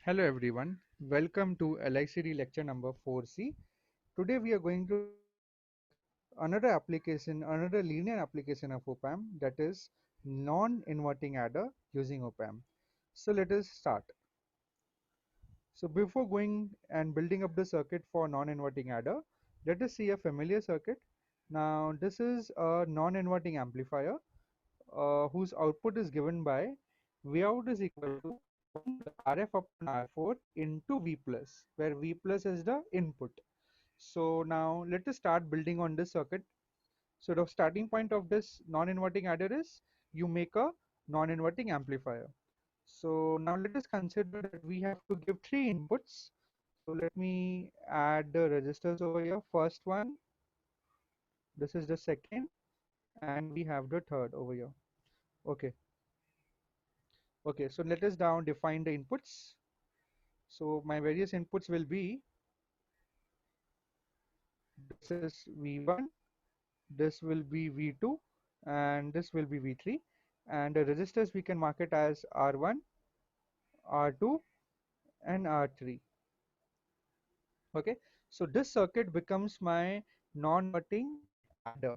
Hello everyone, welcome to LICD lecture number 4C. Today we are going to another linear application of op-amp, that is non-inverting adder using op-amp. So let us start. So before going and building up the circuit for non-inverting adder, let us see a familiar circuit. Now this is a non-inverting amplifier whose output is given by Vout is equal to 1 Rf upon R4 into V plus, where V plus is the input. So now let us start building on this circuit. So the starting point of this non-inverting adder is you make a non-inverting amplifier. So now let us consider that we have to give three inputs. So let me add the resistors over here. First one, this is the second, and we have the third over here. Okay. Okay, so let us now define the inputs. So my various inputs will be, this is V1, this will be V2, and this will be V3. And the resistors we can mark it as R1, R2, and R3. Okay, so this circuit becomes my non-inverting adder.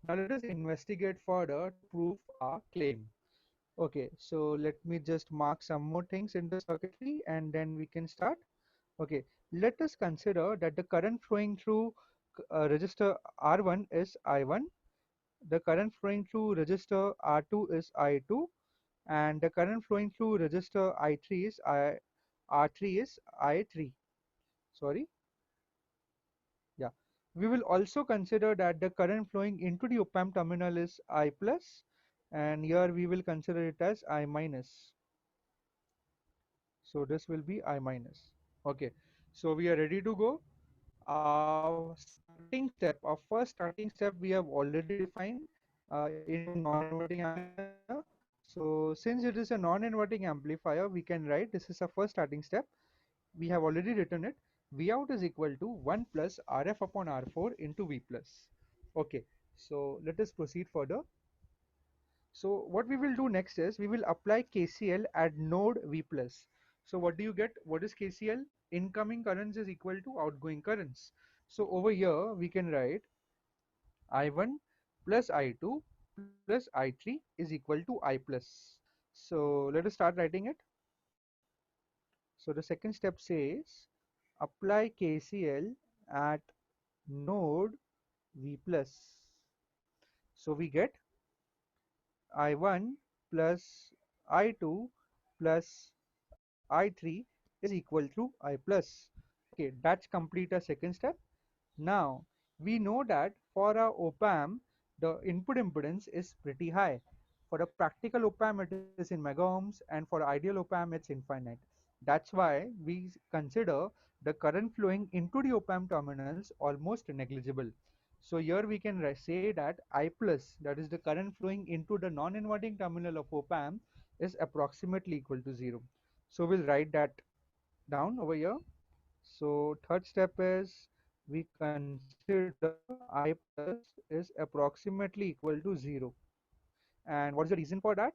Now let us investigate further to prove our claim. Okay, so let me just mark some more things in the circuitry and then we can start. Okay, let us consider that the current flowing through resistor R1 is I1, the current flowing through resistor R2 is I2, and the current flowing through resistor I3 is R3 is I3. Sorry, yeah. We will also consider that the current flowing into the op-amp terminal is I plus, and here we will consider it as I minus. So this will be I minus. Okay, so we are ready to go. Our starting step, our first starting step we have already defined into non-inverting amplifier. So since it is a non-inverting amplifier, we can write, this is our first starting step. We have already written it. Vout is equal to 1 plus Rf upon R4 into V plus. Okay, so let us proceed further. So what we will do next is we will apply KCL at node V plus. So what do you get? What is KCL? Incoming currents is equal to outgoing currents. So over here we can write I1 plus I2 plus I3 is equal to I plus. So let us start writing it. So the second step says apply KCL at node V plus. So we get I1 plus I2 plus I3 is equal to I plus. Okay, that's complete a second step. Now we know that for our op-amp the input impedance is pretty high. For a practical op-amp it is in mega ohms, and for ideal op-amp it's infinite. That's why we consider the current flowing into the op-amp terminals almost negligible. So here we can say that I plus, that is the current flowing into the non-inverting terminal of op-amp, is approximately equal to 0. So we'll write that down over here. So third step is we consider I plus is approximately equal to 0. And what is the reason for that?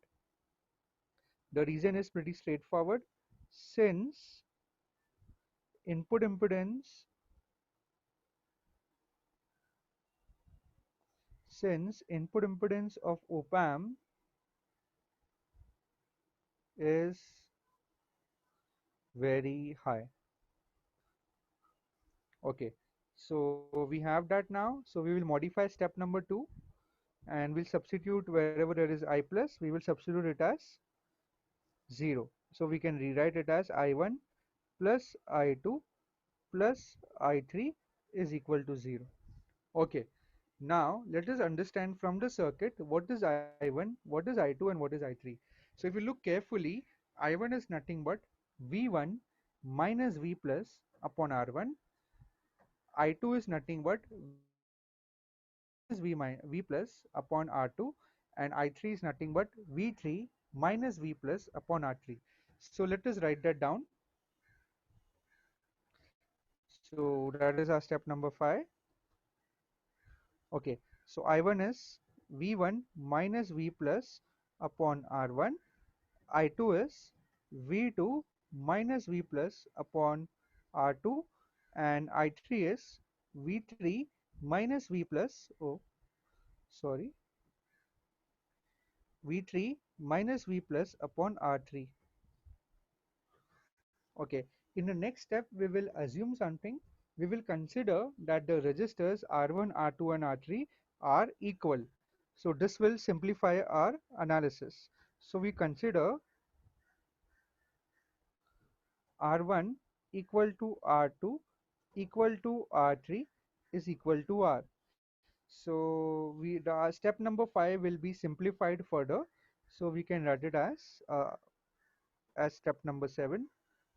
The reason is pretty straightforward. Since input impedance, of op-amp is very high. Okay, so we have that now. So we will modify step number 2 and we'll substitute wherever there is I plus, we will substitute it as 0. So we can rewrite it as I1 plus I2 plus I3 is equal to 0. Okay, now let us understand from the circuit what is I1, what is I2 and what is I3. So if you look carefully, I1 is nothing but V1 minus V plus upon R1. I2 is nothing but V1 minus V plus upon R2, and I3 is nothing but V3 minus V plus upon R3. So let us write that down. So that is our step number 5. Okay, so I1 is V1 minus V plus upon R1. I2 is V2 minus V plus upon R2, and I3 is V3 minus V plus, oh sorry, V3 minus V plus upon R3. Okay, in the next step, we will assume something. We will consider that the resistors R1, R2, and R3 are equal. So this will simplify our analysis. So we consider R1 equal to R2 equal to R3 is equal to R. So the step number 5 will be simplified further. So we can write it as step number 7.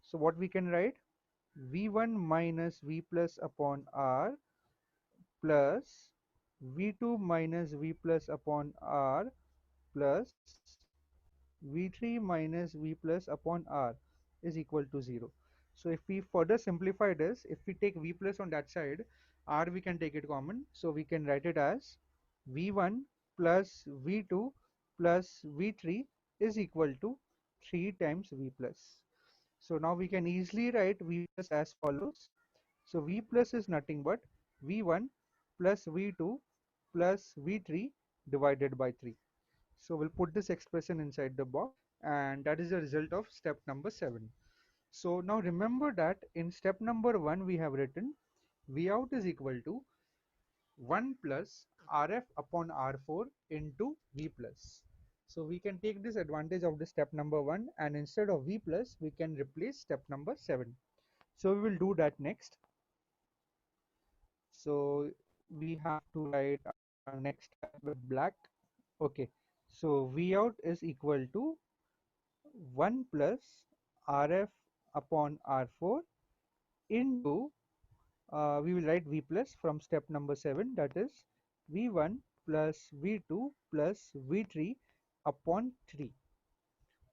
So what we can write? V1 minus V plus upon R plus V2 minus V plus upon R plus V3 minus V plus upon R is equal to 0. So if we further simplify this, if we take V plus on that side, R we can take it common. So we can write it as V1 plus V2 plus V3 is equal to 3 times V plus. So now we can easily write V plus as follows. So V plus is nothing but V1 plus V2 plus V3 divided by 3. So we'll put this expression inside the box, and that is the result of step number 7. So now remember that in step number 1 we have written V out is equal to 1 plus Rf upon R4 into V plus. So we can take this advantage of the step number 1, and instead of V plus we can replace step number 7. So we will do that next. So we have to write our next step with black. Okay, so V out is equal to 1 plus Rf upon R4 into, we will write V plus from step number 7, that is V1 plus V2 plus V3 upon 3.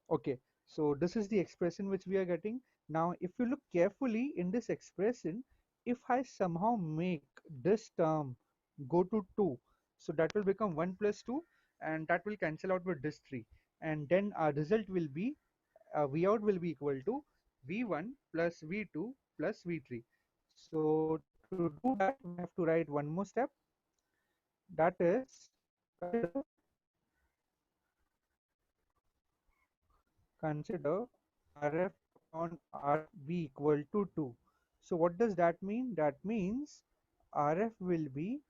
Okay, so this is the expression which we are getting. Now, if you look carefully in this expression, if I somehow make this term go to 2, so that will become 1 plus 2, and that will cancel out with this 3. And then our result will be, V out will be equal to V1 plus V2 plus V3. So to do that, we have to write one more step. That is, consider Rf upon R be equal to 2. So what does that mean? That means Rf will be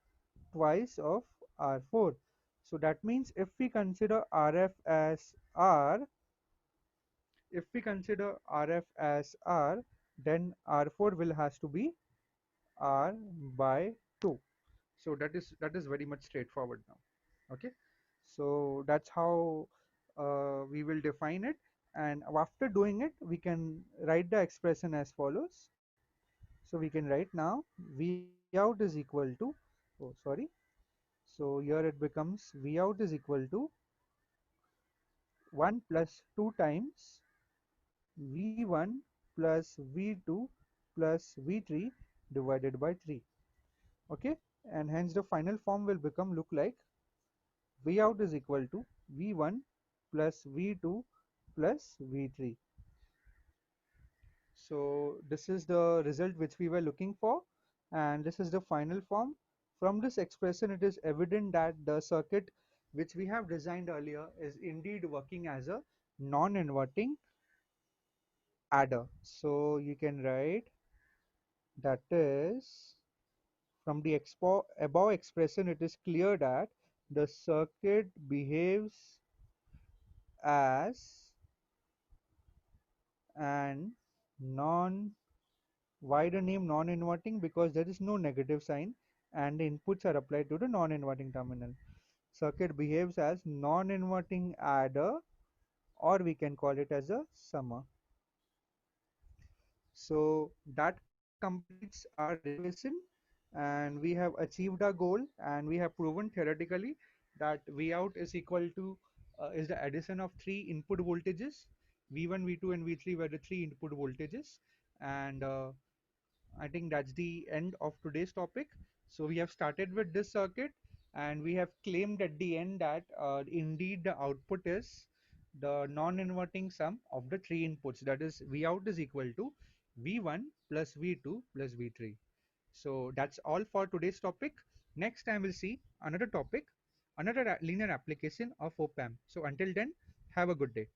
twice of R4. So that means if we consider Rf as R, then R4 will has to be R by 2. So that is very much straightforward now. Okay, so that's how we will define it, and after doing it we can write the expression as follows. So we can write now V out is equal to, oh sorry, so here it becomes V out is equal to 1 plus 2 times V1 plus V2 plus V3 divided by 3. Okay, and hence the final form will become look like V out is equal to V1 plus V2 plus V3. So this is the result which we were looking for, and this is the final form. From this expression, it is evident that the circuit which we have designed earlier is indeed working as a non-inverting adder. So you can write, that is, from the above expression, it is clear that the circuit behaves as an non why the name non-inverting, because there is no negative sign and the inputs are applied to the non-inverting terminal. Circuit behaves as non-inverting adder, or we can call it as a summer. So that completes our derivation, and we have achieved our goal, and we have proven theoretically that V out is equal to is the addition of three input voltages. V1, V2 and V3 were the three input voltages, and I think that's the end of today's topic. So we have started with this circuit, and we have claimed at the end that indeed the output is the non-inverting sum of the three inputs, that is V out is equal to V1 plus V2 plus V3. So that's all for today's topic. Next time we'll see another topic, another linear application of op amp. So until then, have a good day.